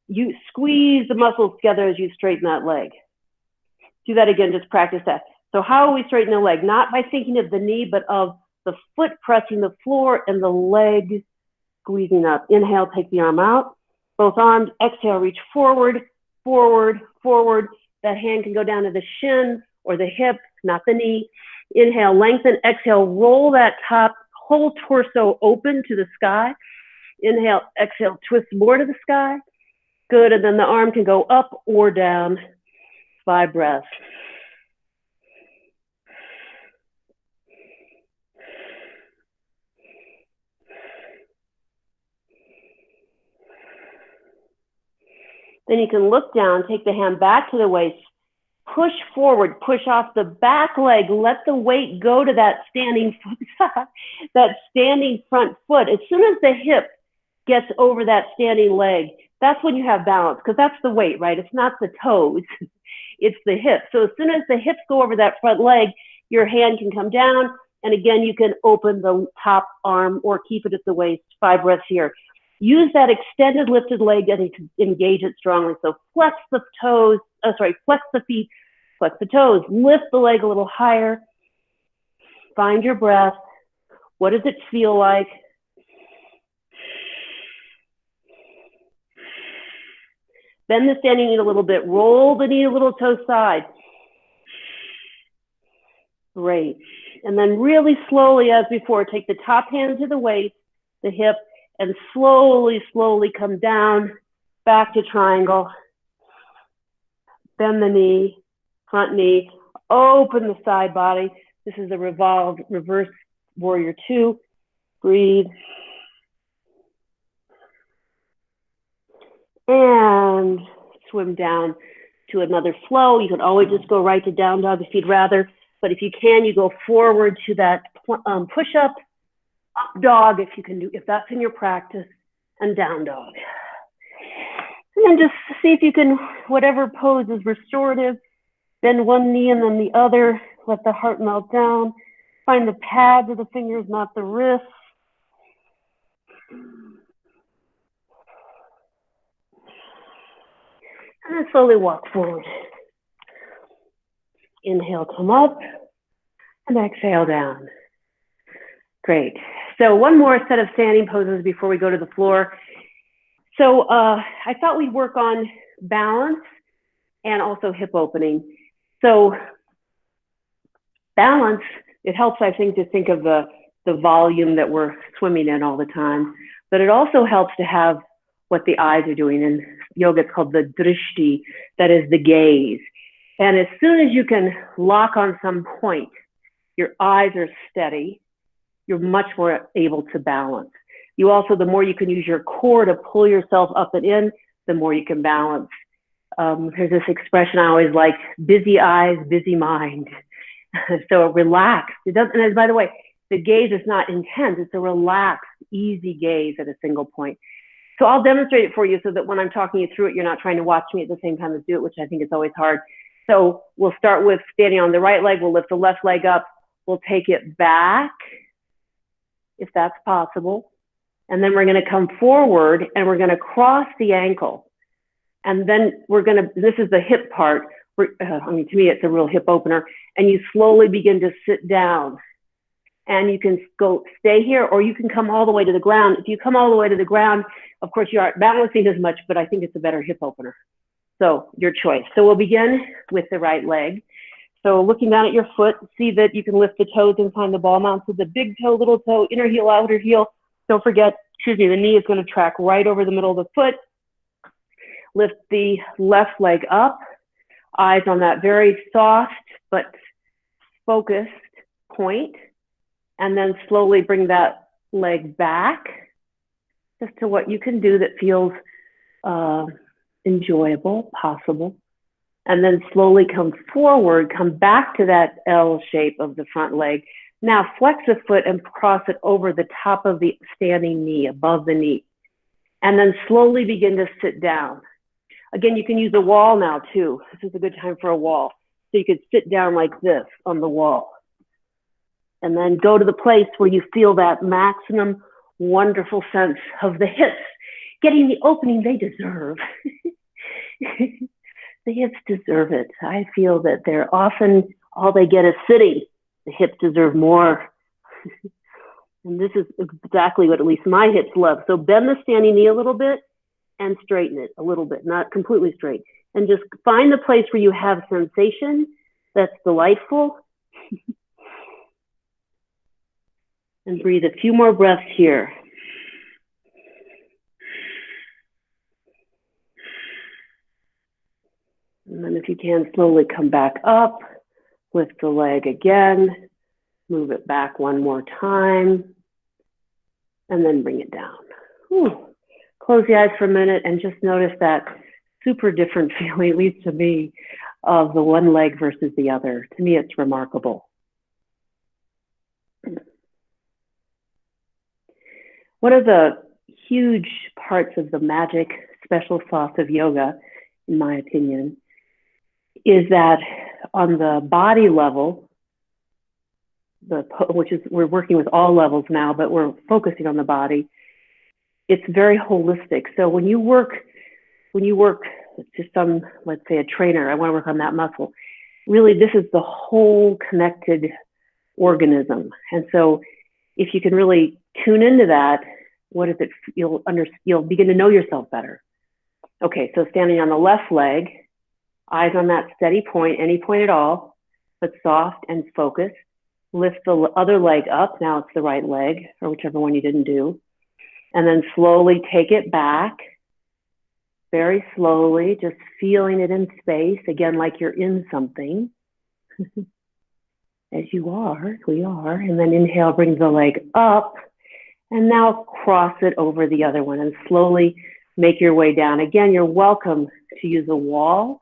You squeeze the muscles together as you straighten that leg. Do that again, just practice that. So how are we straightening the leg? Not by thinking of the knee, but of the foot pressing the floor and the leg squeezing up. Inhale, take the arm out. Both arms, exhale, reach forward, forward, forward. That hand can go down to the shin or the hip, not the knee. Inhale, lengthen, exhale, roll that top, whole torso open to the sky. Inhale, exhale, twist more to the sky. Good, and then the arm can go up or down. 5 breaths. Then you can look down, take the hand back to the waist, push forward, push off the back leg, let the weight go to that standing foot, that standing front foot. As soon as the hip gets over that standing leg, that's when you have balance, because that's the weight, right? It's not the toes, it's the hips. So as soon as the hips go over that front leg, your hand can come down, and again, you can open the top arm or keep it at the waist. 5 breaths here. Use that extended lifted leg and engage it strongly. So flex the toes, flex the feet, flex the toes, lift the leg a little higher. Find your breath. What does it feel like? Bend the standing knee a little bit. Roll the knee a little toe side. Great. And then really slowly, as before, take the top hand to the waist, the hip, and slowly, slowly come down, back to triangle. Bend the knee, front knee, open the side body. This is a revolved reverse warrior 2. Breathe. And swim down to another flow. You can always just go right to down dog if you'd rather, but if you can, you go forward to that push up, up dog if you can do, if that's in your practice, and down dog. And then just see if you can, whatever pose is restorative, bend one knee and then the other, let the heart melt down. Find the pads of the fingers, not the wrists. And then slowly walk forward. Inhale, come up, and exhale down. Great. So one more set of standing poses before we go to the floor. So I thought we'd work on balance and also hip opening. So balance, it helps, I think, to think of the volume that we're swimming in all the time, but it also helps to have what the eyes are doing. In yoga, it's called the drishti, that is the gaze. And as soon as you can lock on some point, your eyes are steady, you're much more able to balance. You also, the more you can use your core to pull yourself up and in, the more you can balance. There's this expression I always like, busy eyes, busy mind. So relax. It doesn't, and by the way, the gaze is not intense. It's a relaxed, easy gaze at a single point. So I'll demonstrate it for you so that when I'm talking you through it, you're not trying to watch me at the same time as do it, which I think is always hard. So we'll start with standing on the right leg. We'll lift the left leg up. We'll take it back, if that's possible. And then we're going to come forward and we're going to cross the ankle. And then we're going to, this is the hip part. I mean, to me, it's a real hip opener. And you slowly begin to sit down. And you can go stay here, or you can come all the way to the ground. If you come all the way to the ground, of course, you aren't balancing as much, but I think it's a better hip opener. So your choice. So we'll begin with the right leg. So looking down at your foot, see that you can lift the toes and find the ball mount. So the big toe, little toe, inner heel, outer heel. Don't forget, excuse me, the knee is going to track right over the middle of the foot. Lift the left leg up. Eyes on that very soft but focused point. And then slowly bring that leg back just to what you can do that feels enjoyable, possible. And then slowly come forward, come back to that L shape of the front leg. Now flex the foot and cross it over the top of the standing knee, above the knee. And then slowly begin to sit down. Again, you can use a wall now too. This is a good time for a wall. So you could sit down like this on the wall. And then go to the place where you feel that maximum wonderful sense of the hips getting the opening they deserve. The hips deserve it. I feel that they're often, all they get is sitting. The hips deserve more. And this is exactly what at least my hips love. So bend the standing knee a little bit and straighten it a little bit, not completely straight. And just find the place where you have sensation that's delightful. And breathe a few more breaths here. And then if you can, slowly come back up, lift the leg again, move it back one more time, and then bring it down. Whew. Close the eyes for a minute and just notice that super different feeling, at least to me, of the one leg versus the other. To me, it's remarkable. One of the huge parts of the magic special sauce of yoga, in my opinion, is that on the body level, which is, we're working with all levels now, but we're focusing on the body, it's very holistic. So when you work to some, let's say a trainer, I want to work on that muscle, really this is the whole connected organism. And so if you can really tune into that, what is it? You'll begin to know yourself better. Okay, so standing on the left leg, eyes on that steady point, any point at all, but soft and focused. Lift the other leg up. Now it's the right leg, or whichever one you didn't do. And then slowly take it back, very slowly, just feeling it in space, again, like you're in something. As you are, we are. And then inhale, bring the leg up. And now cross it over the other one and slowly make your way down. Again, you're welcome to use a wall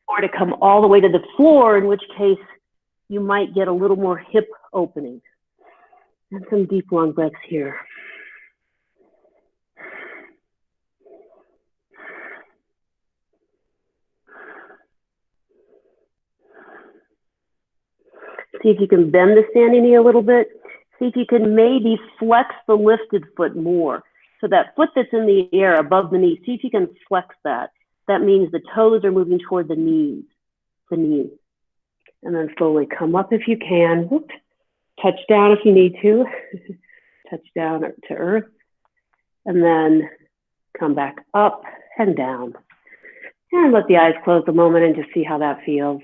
or to come all the way to the floor, in which case you might get a little more hip opening. And some deep, long breaths here. See if you can bend the standing knee a little bit. See if you can maybe flex the lifted foot more. So that foot that's in the air above the knee, see if you can flex that. That means the toes are moving toward the knees, And then slowly come up if you can. Whoops. Touch down if you need to. Touch down to earth. And then come back up and down. And let the eyes close a moment and just see how that feels.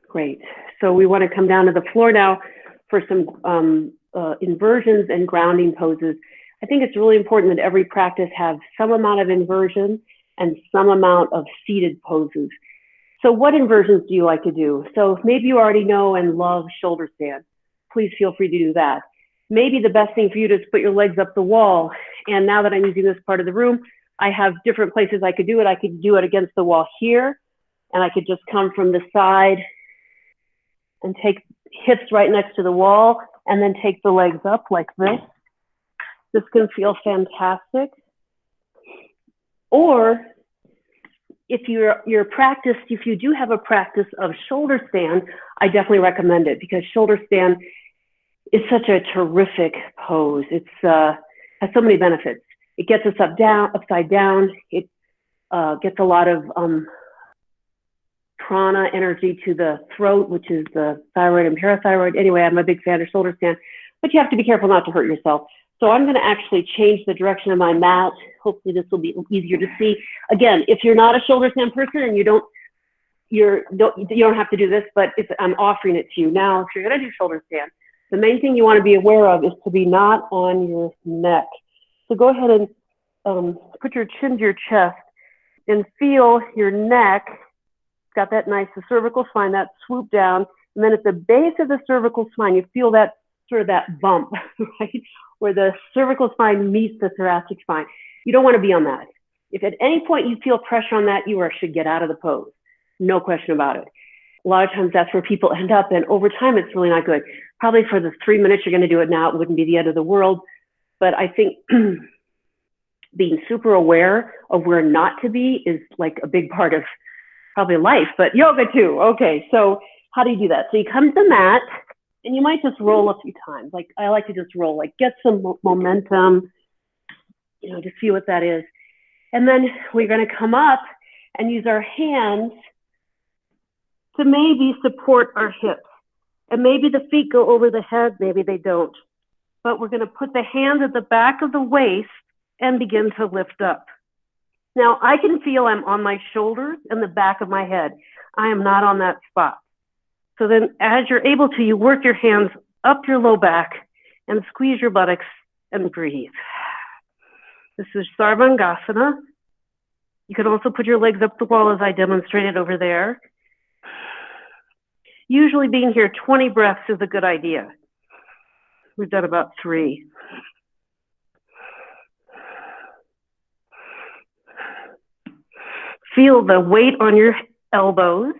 Great. So we want to come down to the floor now for some inversions and grounding poses. I think it's really important that every practice have some amount of inversion and some amount of seated poses. So what inversions do you like to do? So maybe you already know and love shoulder stand. Please feel free to do that. Maybe the best thing for you to put your legs up the wall. And now that I'm using this part of the room, I have different places I could do it. I could do it against the wall here, and I could just come from the side and take hips right next to the wall, and then take the legs up like this. This can feel fantastic. Or if you're practiced, if you do have a practice of shoulder stand, I definitely recommend it, because shoulder stand is such a terrific pose. It's has so many benefits. It gets us upside down. It gets a lot of prana energy to the throat, which is the thyroid and parathyroid. Anyway, I'm a big fan of shoulder stand, but you have to be careful not to hurt yourself. So I'm going to actually change the direction of my mat. Hopefully this will be easier to see. Again, if you're not a shoulder stand person and you don't have to do this, but I'm offering it to you. Now, if you're going to do shoulder stand, the main thing you want to be aware of is to be not on your neck. So go ahead and put your chin to your chest and feel your neck. Got that nice, the cervical spine, that swoop down. And then at the base of the cervical spine, you feel that sort of that bump, right? Where the cervical spine meets the thoracic spine. You don't want to be on that. If at any point you feel pressure on that, you should get out of the pose. No question about it. A lot of times that's where people end up, and over time it's really not good. Probably for the 3 minutes you're going to do it now, it wouldn't be the end of the world. But I think being super aware of where not to be is like a big part of probably life, but yoga too. Okay, so how do you do that? So you come to the mat, and you might just roll a few times. Like I like to just roll, like get some momentum, just see what that is. And then we're going to come up and use our hands to maybe support our hips. And maybe the feet go over the head, maybe they don't. But we're going to put the hands at the back of the waist and begin to lift up. Now I can feel I'm on my shoulders and the back of my head. I am not on that spot. So then as you're able to, you work your hands up your low back and squeeze your buttocks and breathe. This is Sarvangasana. You can also put your legs up the wall as I demonstrated over there. Usually being here 20 breaths is a good idea. We've done about 3. Feel the weight on your elbows,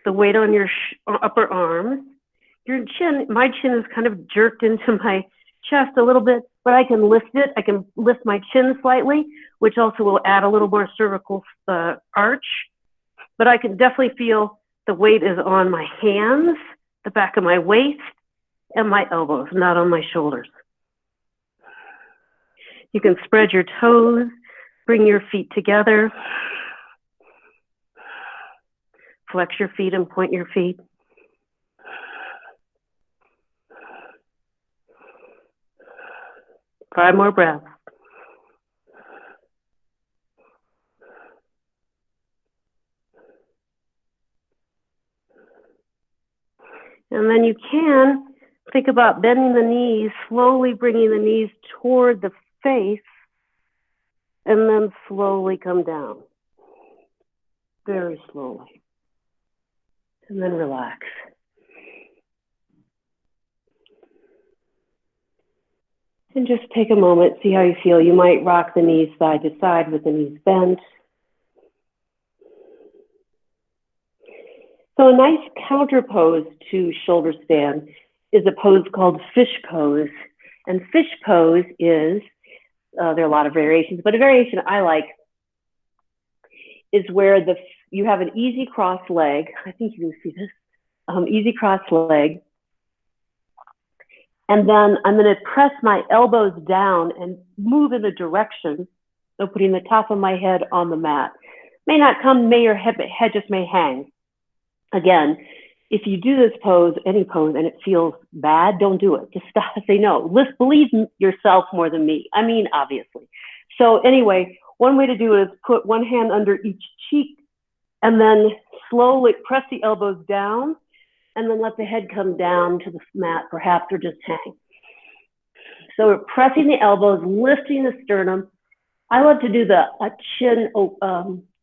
the weight on your upper arms. Your chin, my chin is kind of jerked into my chest a little bit, but I can lift it. I can lift my chin slightly, which also will add a little more cervical arch. But I can definitely feel the weight is on my hands, the back of my waist, and my elbows, not on my shoulders. You can spread your toes, bring your feet together. Flex your feet and point your feet. Five more breaths. And then you can think about bending the knees, slowly bringing the knees toward the face, and then slowly come down. Very slowly. And then relax. And just take a moment, see how you feel. You might rock the knees side to side with the knees bent. So a nice counter pose to shoulder stand is a pose called fish pose. And fish pose is, there are a lot of variations, but a variation I like is where you have an easy cross leg. I think you can see this. Easy cross leg. And then I'm going to press my elbows down and move in a direction, so putting the top of my head on the mat. May not come, your head just may hang. Again, if you do this pose, any pose, and it feels bad, don't do it. Just stop and say no. Believe yourself more than me. I mean, obviously. So anyway, one way to do it is put one hand under each cheek and then slowly press the elbows down and then let the head come down to the mat, perhaps, or just hang. So we're pressing the elbows, lifting the sternum. I love to do the chin,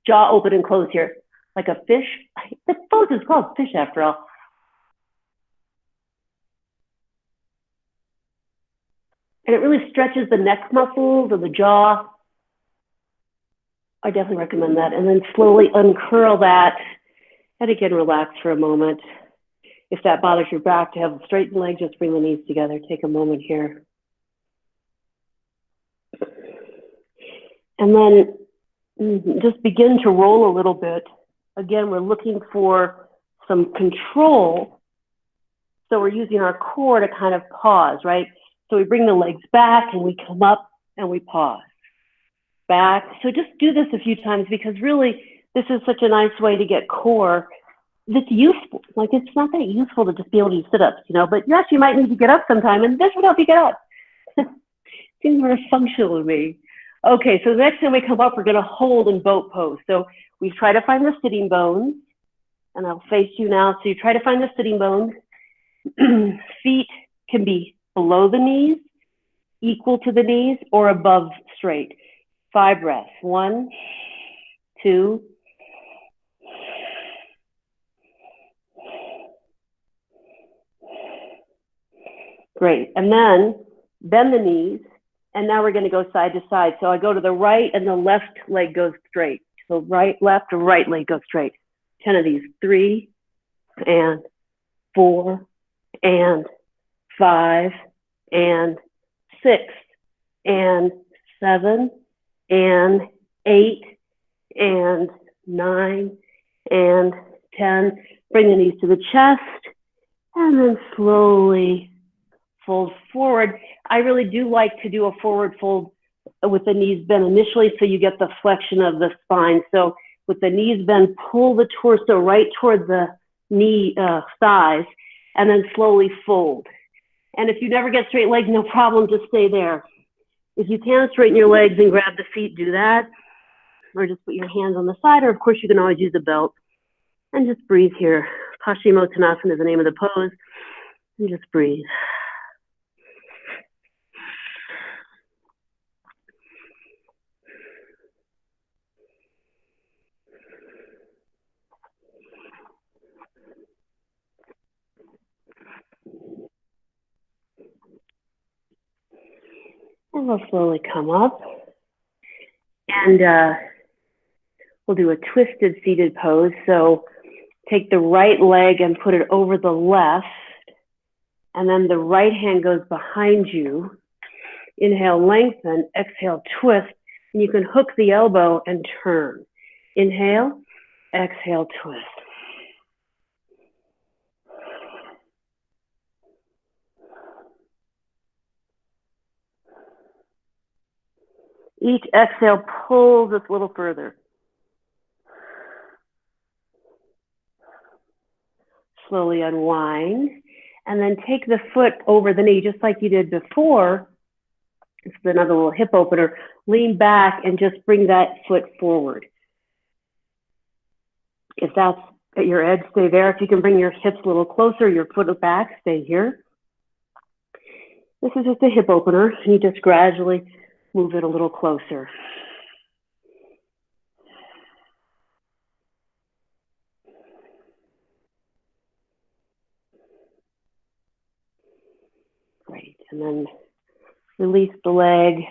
jaw open and close here, like a fish. The pose is called fish after all. And it really stretches the neck muscles of the jaw. I definitely recommend that. And then slowly uncurl that. And again, relax for a moment. If that bothers your back to have a straightened leg, just bring the knees together. Take a moment here. And then just begin to roll a little bit. Again, we're looking for some control. So we're using our core to kind of pause, right? So we bring the legs back and we come up and we pause. Back. So just do this a few times because really this is such a nice way to get core that's useful. Like it's not that useful to just be able to do sit-ups, you know, but you actually might need to get up sometime and this would help you get up. Seems very functional to me. Okay, so the next time we come up, we're gonna hold in boat pose. So we try to find the sitting bones and I'll face you now. So you try to find the sitting bones. Feet can be below the knees, equal to the knees, or above straight. 5 breaths. 1, 2, great. And then bend the knees. And now we're going to go side to side. So I go to the right and the left leg goes straight. So right, left, or right leg goes straight. 10 of these. 3 and 4 and 5 and 6 and 7 and 8 and 9 and 10. Bring the knees to the chest and then slowly fold forward. I really do like to do a forward fold with the knees bent initially so you get the flexion of the spine. So with the knees bent, pull the torso right toward the knee thighs and then slowly fold. And if you never get straight legs, no problem, just stay there. If you can straighten your legs and grab the feet, do that. Or just put your hands on the side, or of course you can always use a belt. And just breathe here. Paschimottanasana is the name of the pose. And just breathe. And we'll slowly come up. And we'll do a twisted seated pose. So take the right leg and put it over the left. And then the right hand goes behind you. Inhale, lengthen. Exhale, twist. And you can hook the elbow and turn. Inhale, exhale, twist. Each exhale pulls us a little further. Slowly unwind. And then take the foot over the knee, just like you did before. It's another little hip opener. Lean back and just bring that foot forward. If that's at your edge, stay there. If you can bring your hips a little closer, your foot back, stay here. This is just a hip opener. You just gradually move it a little closer. Great. And then release the leg.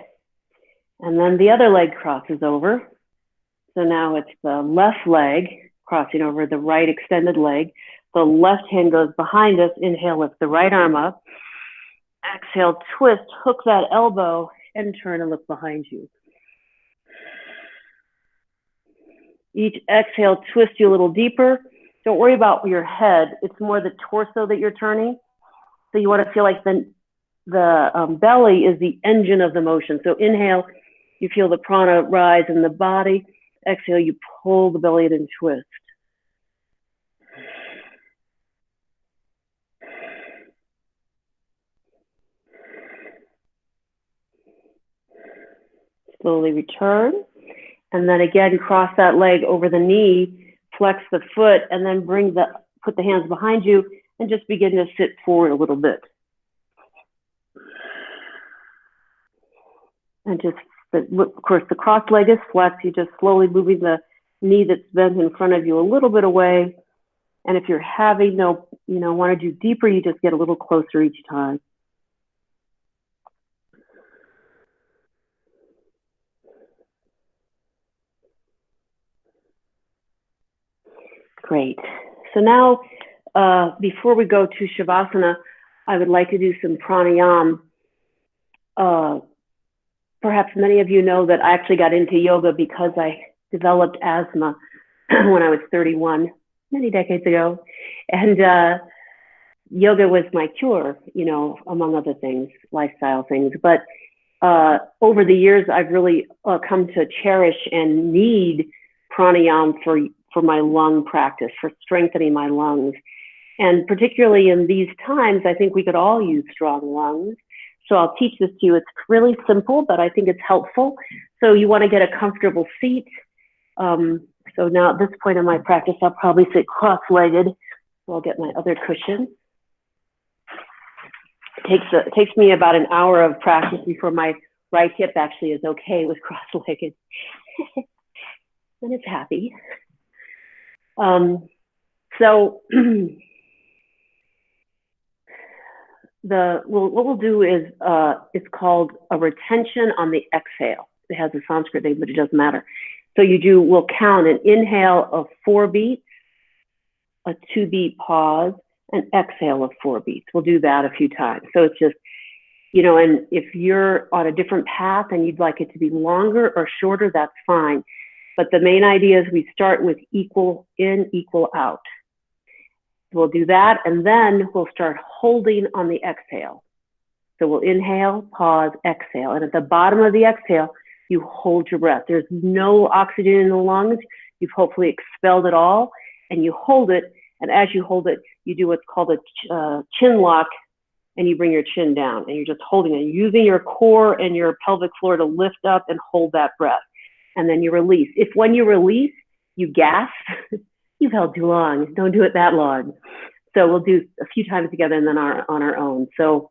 And then the other leg crosses over. So now it's the left leg crossing over the right extended leg. The left hand goes behind us. Inhale, lift the right arm up. Exhale, twist, hook that elbow, and turn and look behind you. Each exhale, twist you a little deeper. Don't worry about your head. It's more the torso that you're turning. So you want to feel like the belly is the engine of the motion. So inhale, you feel the prana rise in the body. Exhale, you pull the belly in and twist. Slowly return. And then again, cross that leg over the knee, flex the foot, and then put the hands behind you and just begin to sit forward a little bit. And just, of course, the cross-legged flex, you're just slowly moving the knee that's bent in front of you a little bit away. And if you're having want to do deeper, you just get a little closer each time. Great. So now, before we go to Shavasana, I would like to do some pranayama. Perhaps many of you know that I actually got into yoga because I developed asthma when I was 31, many decades ago. And yoga was my cure, among other things, lifestyle things. But over the years, I've really come to cherish and need pranayama for my lung practice, for strengthening my lungs. And particularly in these times, I think we could all use strong lungs. So I'll teach this to you. It's really simple, but I think it's helpful. So you want to get a comfortable seat. So now at this point in my practice, I'll probably sit cross-legged. So I'll get my other cushion. It takes me about an hour of practice before my right hip actually is okay with cross-legged. And it's happy. So what we'll do is, it's called a retention on the exhale. It has a Sanskrit name, but it doesn't matter. So we'll count an inhale of 4 beats, a 2-beat pause, an exhale of 4 beats. We'll do that a few times. So it's just, and if you're on a different path and you'd like it to be longer or shorter, that's fine. But the main idea is we start with equal in, equal out. We'll do that, and then we'll start holding on the exhale. So we'll inhale, pause, exhale. And at the bottom of the exhale, you hold your breath. There's no oxygen in the lungs. You've hopefully expelled it all, and you hold it. And as you hold it, you do what's called a chin lock, and you bring your chin down, and you're just holding it, using your core and your pelvic floor to lift up and hold that breath. And then you release. If when you release, you gasp, you've held too long. Don't do it that long. So we'll do a few times together and then on our own. So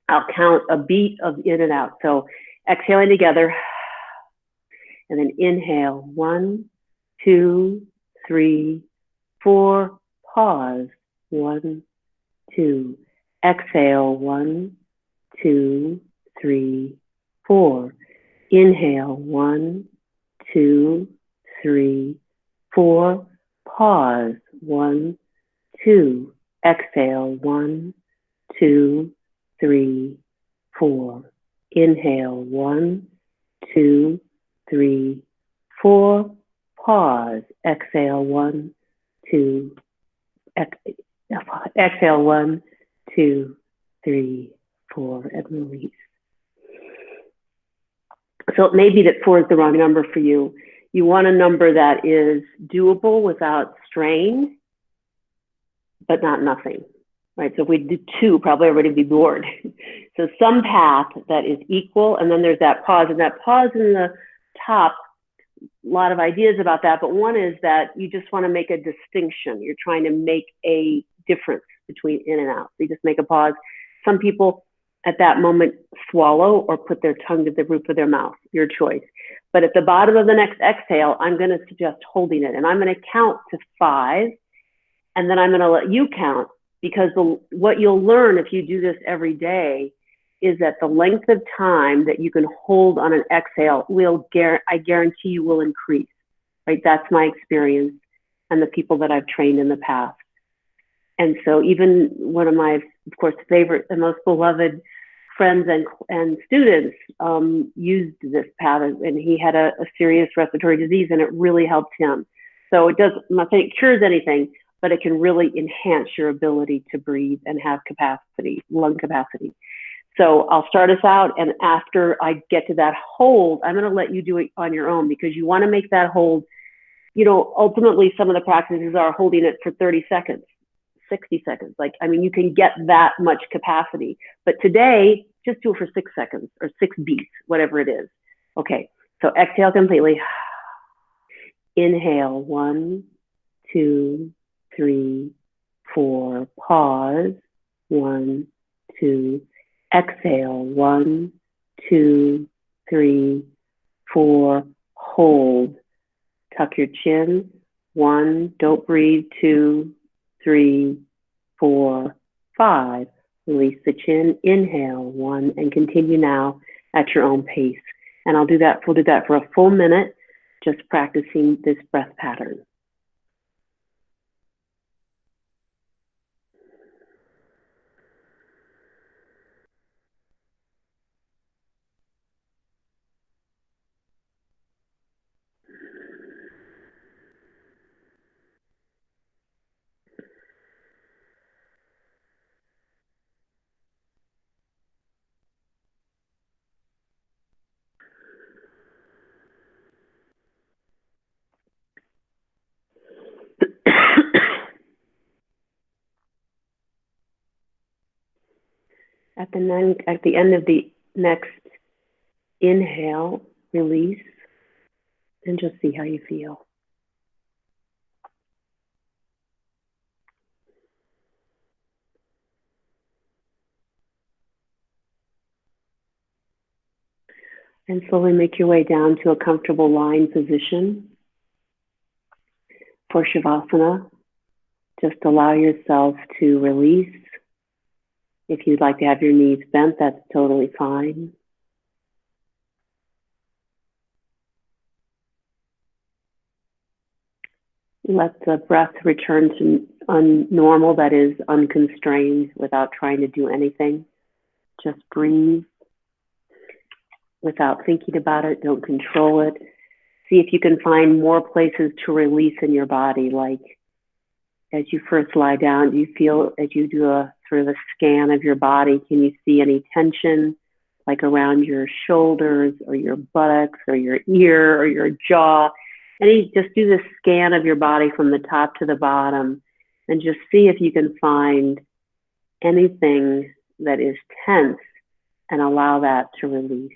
I'll count a beat of in and out. So exhaling together, and then inhale, 1, 2, 3, 4, pause, 1, 2, exhale, 1, 2, 3, 4, inhale, 1, 2, 3, 4, pause, 1, 2, exhale, 1, 2, 3, 4, inhale, 1, 2, 3, 4, pause, exhale, 1, 2, exhale, 1, 2, 3, 4, and release. So it may be that 4 is the wrong number for you. You want a number that is doable without strain, but not nothing, right? So if we do 2, probably everybody would be bored. So some path that is equal, and then there's that pause. And that pause in the top, a lot of ideas about that, but one is that you just want to make a distinction. You're trying to make a difference between in and out. So you just make a pause. Some people at that moment swallow or put their tongue to the roof of their mouth, your choice. But at the bottom of the next exhale, I'm going to suggest holding it, and I'm going to count to 5, and then I'm going to let you count, because what you'll learn if you do this every day is that the length of time that you can hold on an exhale I guarantee you will increase, right? That's my experience and the people that I've trained in the past. And so even one of my, of course, favorite and most beloved friends and students used this path, and he had a serious respiratory disease, and it really helped him. So I'm not saying it cures anything, but it can really enhance your ability to breathe and have capacity, lung capacity. So I'll start us out, and after I get to that hold, I'm going to let you do it on your own, because you want to make that hold, ultimately some of the practices are holding it for 30 seconds. 60 seconds. You can get that much capacity. But today, just do it for 6 seconds or 6 beats, whatever it is. Okay, so exhale completely. Inhale, 1, 2, 3, 4, pause, 1, 2, exhale, 1, 2, 3, 4, hold, tuck your chin, 1, don't breathe, 2, 3, 4, 5, release the chin, inhale, 1, and continue now at your own pace. And we'll do that for a full minute, just practicing this breath pattern. At the end of the next inhale, release, and just see how you feel. And slowly make your way down to a comfortable lying position for Shavasana. Just allow yourself to release. If you'd like to have your knees bent, that's totally fine. Let the breath return to normal, that is unconstrained, without trying to do anything. Just breathe without thinking about it. Don't control it. See if you can find more places to release in your body, like as you first lie down, do you feel, as you do a sort of a scan of your body, can you see any tension, like around your shoulders or your buttocks or your ear or your jaw? Just do this scan of your body from the top to the bottom and just see if you can find anything that is tense and allow that to release.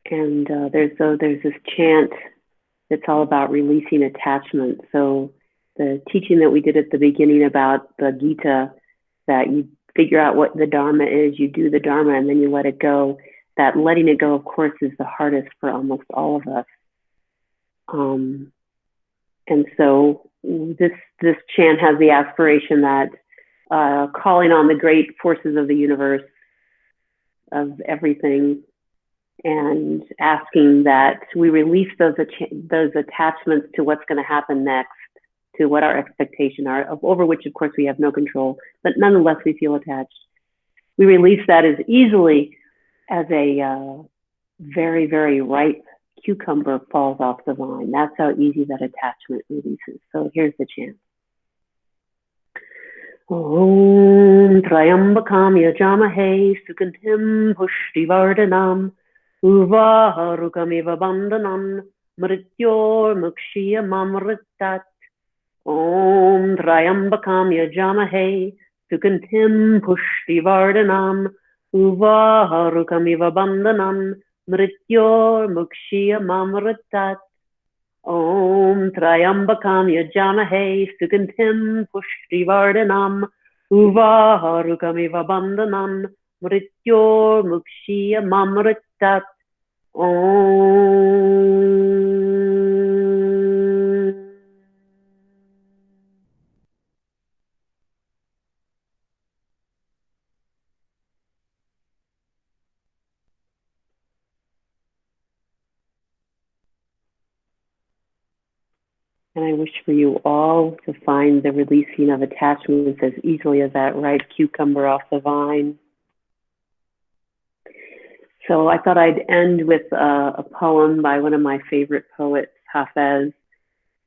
And there's this chant that's all about releasing attachment. So the teaching that we did at the beginning about the Gita, that you figure out what the Dharma is, you do the Dharma, and then you let it go. That letting it go, of course, is the hardest for almost all of us. And so this chant has the aspiration that calling on the great forces of the universe, of everything, and asking that we release those attachments to what's going to happen next, to what our expectations are, over which, of course, we have no control, but nonetheless, we feel attached. We release that as easily as a very, very ripe cucumber falls off the vine. That's how easy that attachment releases. So here's the chant. Om Trayambakam Yajamahe Sukantim Pushtivardhanam Uvaharukamiva Bandhanam Mrityor Mukshya Mamritat. Om Trayambakam Yajamahe Sukantim Pushtivardhanam Uvaharukamiva Bandhanam Mrityor Mukshya Mamritat. Om Trayambakam Yajamahe Sukantim Pushtivardhanam Uvaharukamiva Bandhanam Mrityor Mukshya Mamritat. Om. And I wish for you all to find the releasing of attachments as easily as that ripe cucumber off the vine. So I thought I'd end with a poem by one of my favorite poets, Hafez.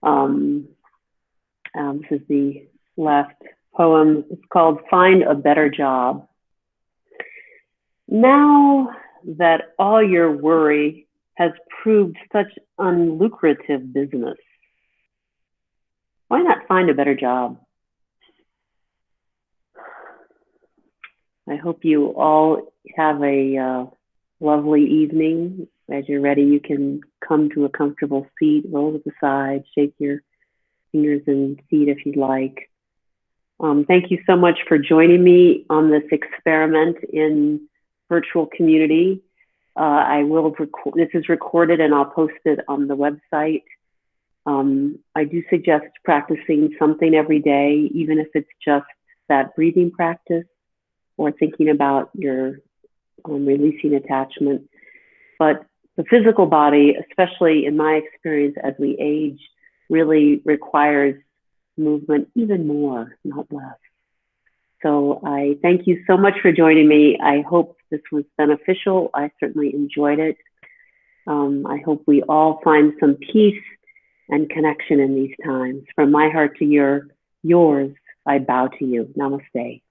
This is the last poem. It's called Find a Better Job. Now that all your worry has proved such unlucrative business, Why not find a better job? I hope you all have a lovely evening. As you're ready, you can come to a comfortable seat, roll to the side, shake your fingers and feet if you'd like. Thank you so much for joining me on this experiment in virtual community. I will record, this is recorded and I'll post it on the website. I do suggest practicing something every day, even if it's just that breathing practice or thinking about your releasing attachment. But the physical body, especially in my experience as we age, really requires movement even more, not less. So I thank you so much for joining me. I hope this was beneficial. I certainly enjoyed it. I hope we all find some peace and connection in these times. From my heart to yours, I bow to you. Namaste.